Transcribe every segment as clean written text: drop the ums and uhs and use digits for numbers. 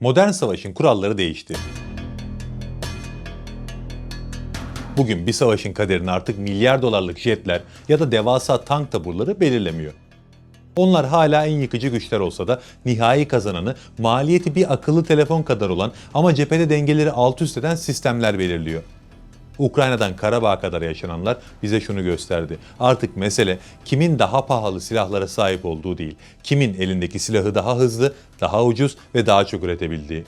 Modern savaşın kuralları değişti. Bugün bir savaşın kaderini artık milyar dolarlık jetler ya da devasa tank taburları belirlemiyor. Onlar hala en yıkıcı güçler olsa da nihai kazananı maliyeti bir akıllı telefon kadar olan ama cephede dengeleri alt üst eden sistemler belirliyor. Ukrayna'dan Karabağ'a kadar yaşananlar bize şunu gösterdi. Artık mesele kimin daha pahalı silahlara sahip olduğu değil, kimin elindeki silahı daha hızlı, daha ucuz ve daha çok üretebildiği.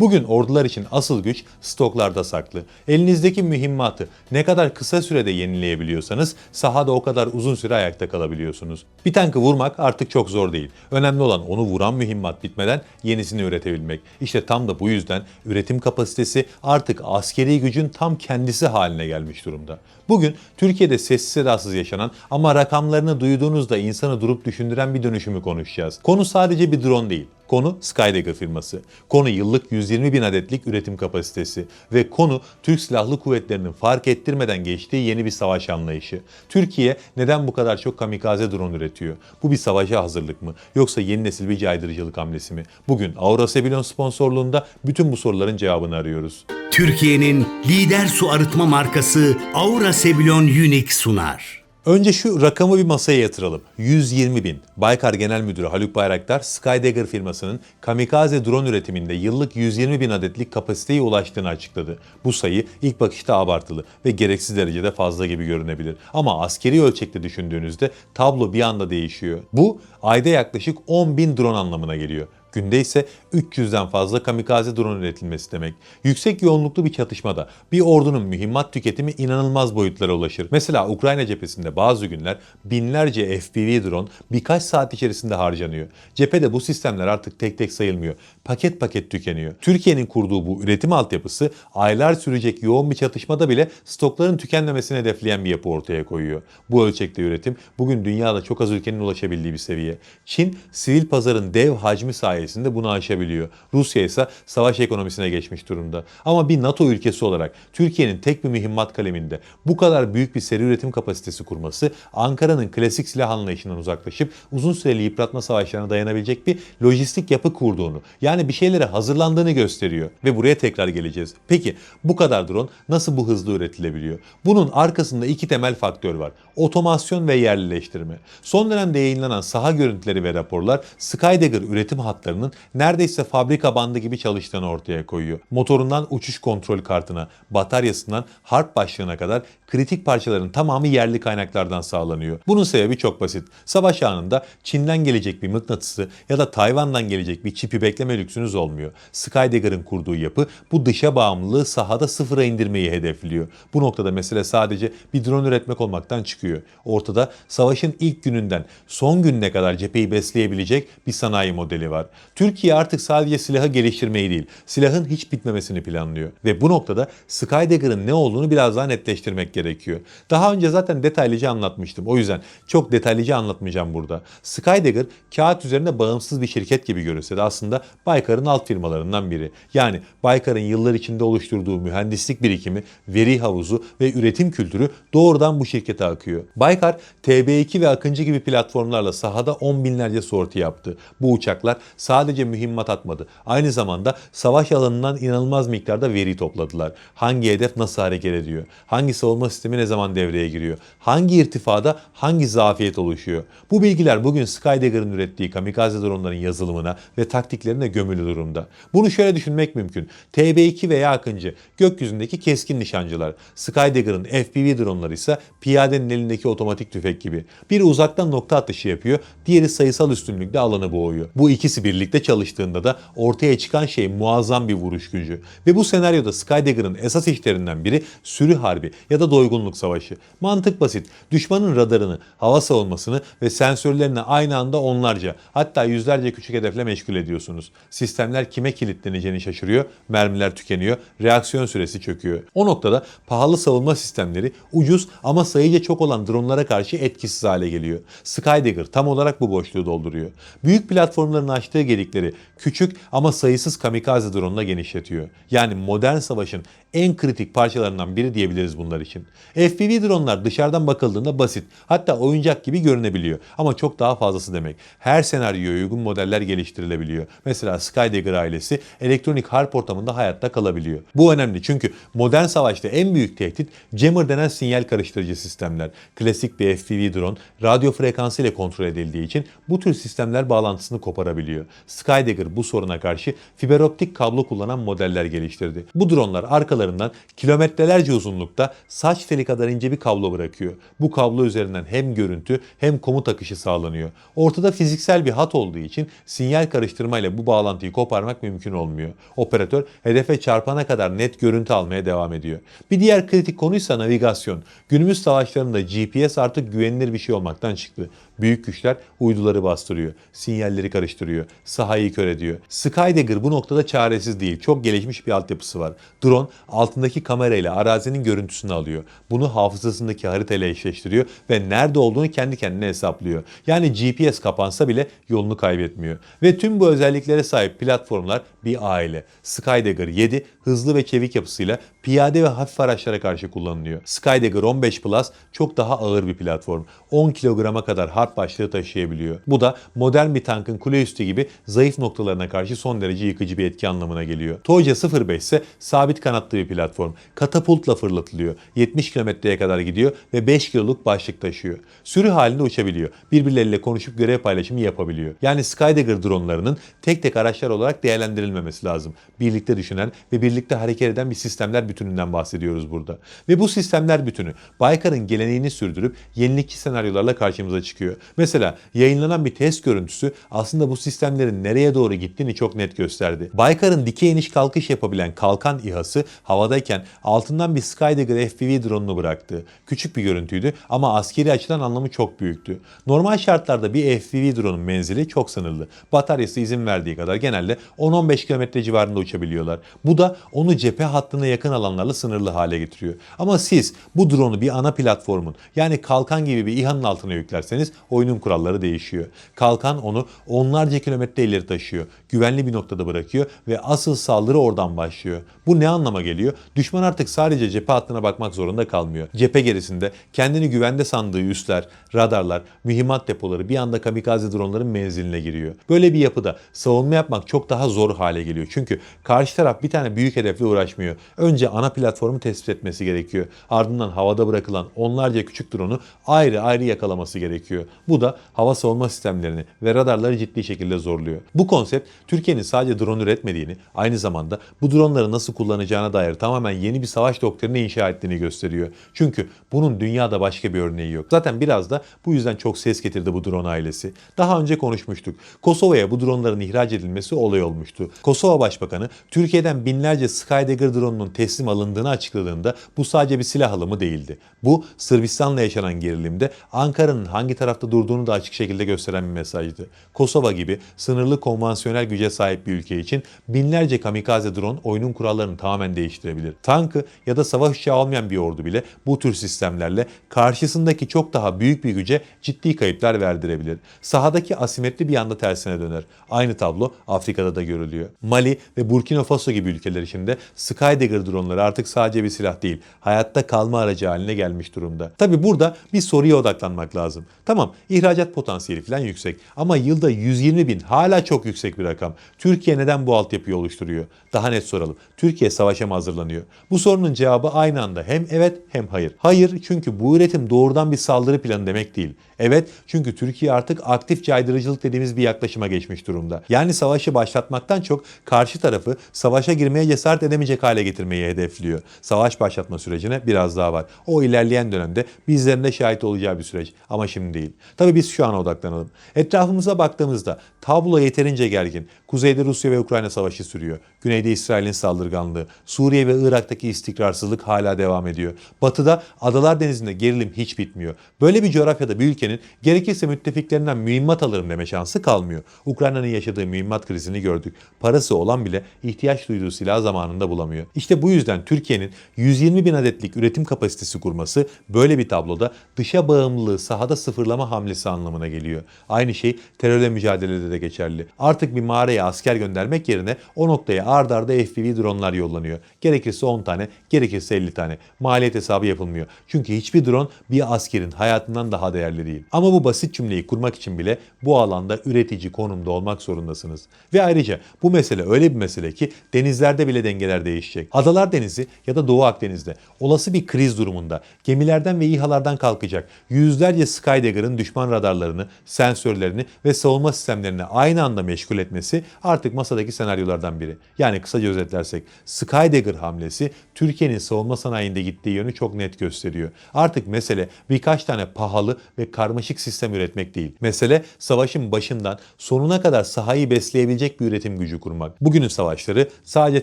Bugün ordular için asıl güç stoklarda saklı. Elinizdeki mühimmatı ne kadar kısa sürede yenileyebiliyorsanız sahada o kadar uzun süre ayakta kalabiliyorsunuz. Bir tankı vurmak artık çok zor değil. Önemli olan onu vuran mühimmat bitmeden yenisini üretebilmek. İşte tam da bu yüzden üretim kapasitesi artık askeri gücün tam kendisi haline gelmiş durumda. Bugün Türkiye'de sessiz sedasız yaşanan ama rakamlarını duyduğunuzda insanı durup düşündüren bir dönüşümü konuşacağız. Konu sadece bir drone değil. Konu Skydagger firması. Konu yıllık 120 bin adetlik üretim kapasitesi. Ve konu Türk Silahlı Kuvvetleri'nin fark ettirmeden geçtiği yeni bir savaş anlayışı. Türkiye neden bu kadar çok kamikaze drone üretiyor? Bu bir savaşa hazırlık mı? Yoksa yeni nesil bir caydırıcılık hamlesi mi? Bugün Aura Sebilon sponsorluğunda bütün bu soruların cevabını arıyoruz. Türkiye'nin lider su arıtma markası Aura Sebilon Unique sunar. Önce şu rakamı bir masaya yatıralım. 120 bin. Baykar Genel Müdürü Haluk Bayraktar, Skydagger firmasının kamikaze drone üretiminde yıllık 120 bin adetlik kapasiteye ulaştığını açıkladı. Bu sayı ilk bakışta abartılı ve gereksiz derecede fazla gibi görünebilir. Ama askeri ölçekte düşündüğünüzde tablo bir anda değişiyor. Bu ayda yaklaşık 10 bin drone anlamına geliyor. Günde ise 300'den fazla kamikaze drone üretilmesi demek. Yüksek yoğunluklu bir çatışmada bir ordunun mühimmat tüketimi inanılmaz boyutlara ulaşır. Mesela Ukrayna cephesinde bazı günler binlerce FPV drone birkaç saat içerisinde harcanıyor. Cephede bu sistemler artık tek tek sayılmıyor. Paket paket tükeniyor. Türkiye'nin kurduğu bu üretim altyapısı aylar sürecek yoğun bir çatışmada bile stokların tükenmemesini hedefleyen bir yapı ortaya koyuyor. Bu ölçekte üretim bugün dünyada çok az ülkenin ulaşabildiği bir seviye. Çin sivil pazarın dev hacmi sayesinde bunu aşabiliyor. Rusya ise savaş ekonomisine geçmiş durumda. Ama bir NATO ülkesi olarak Türkiye'nin tek bir mühimmat kaleminde bu kadar büyük bir seri üretim kapasitesi kurması Ankara'nın klasik silah anlayışından uzaklaşıp uzun süreli yıpratma savaşlarına dayanabilecek bir lojistik yapı kurduğunu, yani bir şeylere hazırlandığını gösteriyor. Ve buraya tekrar geleceğiz. Peki bu kadar drone nasıl bu hızlı üretilebiliyor? Bunun arkasında iki temel faktör var. Otomasyon ve yerlileştirme. Son dönemde yayınlanan saha görüntüleri ve raporlar Skydagger üretim hatlarının neredeyse fabrika bandı gibi çalıştığını ortaya koyuyor. Motorundan uçuş kontrol kartına, bataryasından harp başlığına kadar kritik parçaların tamamı yerli kaynaklardan sağlanıyor. Bunun sebebi çok basit. Savaş anında Çin'den gelecek bir mıknatısı ya da Tayvan'dan gelecek bir çipi bekleme lüksünüz olmuyor. Skydagger'ın kurduğu yapı bu dışa bağımlılığı sahada sıfıra indirmeyi hedefliyor. Bu noktada mesele sadece bir drone üretmek olmaktan çıkıyor. Ortada savaşın ilk gününden son gününe kadar cepheyi besleyebilecek bir sanayi modeli var. Türkiye artık sadece silahı geliştirmeyi değil, silahın hiç bitmemesini planlıyor. Ve bu noktada Skydagger'ın ne olduğunu biraz daha netleştirmek gerekiyor. Daha önce zaten detaylıca anlatmıştım. O yüzden çok detaylıca anlatmayacağım burada. Skydagger kağıt üzerinde bağımsız bir şirket gibi görünse de aslında Baykar'ın alt firmalarından biri. Yani Baykar'ın yıllar içinde oluşturduğu mühendislik birikimi, veri havuzu ve üretim kültürü doğrudan bu şirkete akıyor. Baykar, TB2 ve Akıncı gibi platformlarla sahada 10 binlerce sorti yaptı. Bu uçaklar sadece mühimmat atmadı. Aynı zamanda savaş alanından inanılmaz miktarda veri topladılar. Hangi hedef nasıl hareket ediyor? Hangi savunma sistemi ne zaman devreye giriyor? Hangi irtifada hangi zafiyet oluşuyor? Bu bilgiler bugün Skydagger'ın ürettiği kamikaze dronların yazılımına ve taktiklerine gömülü durumda. Bunu şöyle düşünmek mümkün. TB2 veya Akıncı gökyüzündeki keskin nişancılar. Skydagger'ın FPV dronları ise piyadenin elindeki otomatik tüfek gibi. Biri uzaktan nokta atışı yapıyor, diğeri sayısal üstünlükle alanı boğuyor. Bu ikisi birlikte çalıştığında da ortaya çıkan şey muazzam bir vuruş gücü. Ve bu senaryoda Skydagger'ın esas işlerinden biri sürü harbi ya da doygunluk savaşı. Mantık basit. Düşmanın radarını, hava savunmasını ve sensörlerini aynı anda onlarca, hatta yüzlerce küçük hedefle meşgul ediyorsunuz. Sistemler kime kilitleneceğini şaşırıyor, mermiler tükeniyor, reaksiyon süresi çöküyor. O noktada pahalı savunma sistemleri ucuz ama sayıca çok olan dronlara karşı etkisiz hale geliyor. Skydagger tam olarak bu boşluğu dolduruyor. Büyük platformların açtığı gedikleri küçük ama sayısız kamikaze drone'la genişletiyor. Yani modern savaşın en kritik parçalarından biri diyebiliriz bunlar için. FPV dronlar dışarıdan bakıldığında basit, hatta oyuncak gibi görünebiliyor. Ama çok daha fazlası demek. Her senaryoya uygun modeller geliştirilebiliyor. Mesela Skydagger ailesi elektronik harp ortamında hayatta kalabiliyor. Bu önemli çünkü modern savaşta en büyük tehdit jammer denen sinyal karıştırıcı sistemler. Klasik bir FPV drone radyo frekansı ile kontrol edildiği için bu tür sistemler bağlantısını koparabiliyor. Skydagger bu soruna karşı fiberoptik kablo kullanan modeller geliştirdi. Bu dronlar arkalarından kilometrelerce uzunlukta saç teli kadar ince bir kablo bırakıyor. Bu kablo üzerinden hem görüntü hem komut akışı sağlanıyor. Ortada fiziksel bir hat olduğu için sinyal karıştırmayla bu bağlantıyı koparmak mümkün olmuyor. Operatör hedefe çarpana kadar net görüntü almaya devam ediyor. Bir diğer kritik konuysa navigasyon. Günümüz savaşlarında GPS artık güvenilir bir şey olmaktan çıktı. Büyük güçler uyduları bastırıyor, sinyalleri karıştırıyor, sahayı kör ediyor. Skydagger bu noktada çaresiz değil, çok gelişmiş bir altyapısı var. Drone altındaki kamerayla arazinin görüntüsünü alıyor. Bunu hafızasındaki haritayla eşleştiriyor ve nerede olduğunu kendi kendine hesaplıyor. Yani GPS kapansa bile yolunu kaybetmiyor. Ve tüm bu özelliklere sahip platformlar bir aile. Skydagger 7 hızlı ve çevik yapısıyla piyade ve hafif araçlara karşı kullanılıyor. Skydagger 15 Plus çok daha ağır bir platform. 10 kilograma kadar harp başlığı taşıyabiliyor. Bu da modern bir tankın kule üstü gibi zayıf noktalarına karşı son derece yıkıcı bir etki anlamına geliyor. Toja 05 ise sabit kanatlı bir platform. Katapultla fırlatılıyor. 70 kilometreye kadar gidiyor ve 5 kiloluk başlık taşıyor. Sürü halinde uçabiliyor. Birbirleriyle konuşup görev paylaşımı yapabiliyor. Yani Skydagger dronlarının tek tek araçlar olarak değerlendirilmemesi lazım. Birlikte düşünen ve birlikte hareket eden bir sistemler bütününden bahsediyoruz burada. Ve bu sistemler bütünü Baykar'ın geleneğini sürdürüp yenilikçi senaryolarla karşımıza çıkıyor. Mesela yayınlanan bir test görüntüsü aslında bu sistemlerin nereye doğru gittiğini çok net gösterdi. Baykar'ın dikey iniş kalkış yapabilen Kalkan İHA'sı havadayken altından bir Skydagger FPV drone'unu bıraktı. Küçük bir görüntüydü ama askeri açıdan anlamı çok büyüktü. Normal şartlarda bir FPV drone'un menzili çok sınırlı. Bataryası izin verdiği kadar genelde 10-15 km civarında uçabiliyorlar. Bu da onu cephe hattına yakın alanlarla sınırlı hale getiriyor. Ama siz bu drone'u bir ana platformun yani Kalkan gibi bir İHA'nın altına yüklerseniz oyunun kuralları değişiyor. Kalkan onu onlarca kilometre ileri taşıyor. Güvenli bir noktada bırakıyor ve asıl saldırı oradan başlıyor. Bu ne anlama geliyor? Düşman artık sadece cephe hattına bakmak zorunda kalmıyor. Cephe gerisinde kendini güvende sandığı üsler, radarlar, mühimmat depoları bir anda kamikaze dronların menziline giriyor. Böyle bir yapıda savunma yapmak çok daha zor hale geliyor. Çünkü karşı taraf bir tane büyük hedefle uğraşmıyor. Önce ana platformu tespit etmesi gerekiyor. Ardından havada bırakılan onlarca küçük drone'u ayrı ayrı yakalaması gerekiyor. Bu da hava savunma sistemlerini ve radarları ciddi şekilde zorluyor. Bu konsept Türkiye'nin sadece drone üretmediğini, aynı zamanda bu dronları nasıl kullanacağına dair tamamen yeni bir savaş doktrini inşa ettiğini gösteriyor. Çünkü bunun dünyada başka bir örneği yok. Zaten biraz da bu yüzden çok ses getirdi bu drone ailesi. Daha önce konuşmuştuk. Kosova'ya bu dronların ihraç edilmesi olay olmuştu. Kosova Başbakanı Türkiye'den binlerce Skydagger drone'unun teslim alındığını açıkladığında bu sadece bir silah alımı değildi. Bu Sırbistan'la yaşanan gerilimde Ankara'nın hangi tarafta durduğunu da açık şekilde gösteren bir mesajdı. Kosova gibi sınırlı konvansiyonel güce sahip bir ülke için binlerce kamikaze drone oyunun kurallarını tamamen değiştirebilir. Tankı ya da savaş uçağı olmayan bir ordu bile bu tür sistemlerle karşısındaki çok daha büyük bir güce ciddi kayıplar verdirebilir. Sahadaki asimetri bir anda tersine döner. Aynı tablo Afrika'da da görülüyor. Mali ve Burkina Faso gibi ülkeler için de Skydagger dronları artık sadece bir silah değil, hayatta kalma aracı haline gelmiş durumda. Tabi burada bir soruya odaklanmak lazım. Tamam, ihracat potansiyeli falan yüksek ama yılda 120 bin hala çok yüksek bir rakam. Türkiye neden bu altyapıyı oluşturuyor? Daha net soralım. Türkiye savaşa mı hazırlanıyor? Bu sorunun cevabı aynı anda hem evet hem hayır. Hayır çünkü bu üretim doğrudan bir saldırı planı demek değil. Evet çünkü Türkiye artık aktif caydırıcılık dediğimiz bir yaklaşıma geçmiş durumda. Yani savaşı başlatmaktan çok karşı tarafı savaşa girmeye cesaret edemeyecek hale getirmeyi hedefliyor. Savaş başlatma sürecine biraz daha var. O ilerleyen dönemde bizlerin de şahit olacağı bir süreç ama şimdi değil. Tabii biz şu ana odaklanalım. Etrafımıza baktığımızda tablo yeterince gergin. Kuzeyde Rusya ve Ukrayna savaşı sürüyor. Güneyde İsrail'in saldırganlığı, Suriye ve Irak'taki istikrarsızlık hala devam ediyor. Batıda Adalar Denizi'nde gerilim hiç bitmiyor. Böyle bir coğrafyada bir ülkenin gerekirse müttefiklerinden mühimmat alırım deme şansı kalmıyor. Ukrayna'nın yaşadığı mühimmat krizini gördük. Parası olan bile ihtiyaç duyduğu silah zamanında bulamıyor. İşte bu yüzden Türkiye'nin 120 bin adetlik üretim kapasitesi kurması böyle bir tabloda dışa bağımlılığı sahada sıfırlama hamlesi anlamına geliyor. Aynı şey terörle mücadelede de geçerli. Artık bir mağaraya asker göndermek yerine o noktaya ard arda FPV dronlar yollanıyor. Gerekirse 10 tane, gerekirse 50 tane. Maliyet hesabı yapılmıyor. Çünkü hiçbir drone bir askerin hayatından daha değerli değil. Ama bu basit cümleyi kurmak için bile bu alanda üretici konumda olmak zorundasınız. Ve ayrıca bu mesele öyle bir mesele ki denizlerde bile dengeler değişecek. Adalar Denizi ya da Doğu Akdeniz'de olası bir kriz durumunda gemilerden ve İHA'lardan kalkacak yüzlerce Skydagger'ın düşman radarlarını, sensörlerini ve savunma sistemlerini aynı anda meşgul etmesi artık masadaki senaryolardan biri. Yani kısaca özetlersek Skydagger hamlesi Türkiye'nin savunma sanayinde gittiği yönü çok net gösteriyor. Artık mesele birkaç tane pahalı ve karmaşık sistem üretmek değil. Mesele savaşın başından sonuna kadar sahayı besleyebilecek bir üretim gücü kurmak. Bugünün savaşları sadece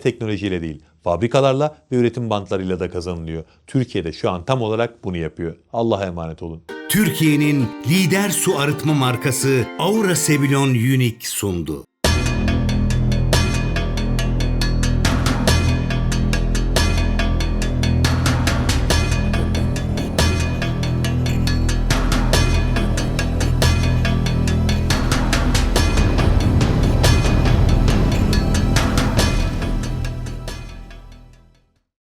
teknolojiyle değil, fabrikalarla ve üretim bantlarıyla da kazanılıyor. Türkiye'de şu an tam olarak bunu yapıyor. Allah'a emanet olun. Türkiye'nin lider su arıtma markası Aura Sebilon Unique sundu.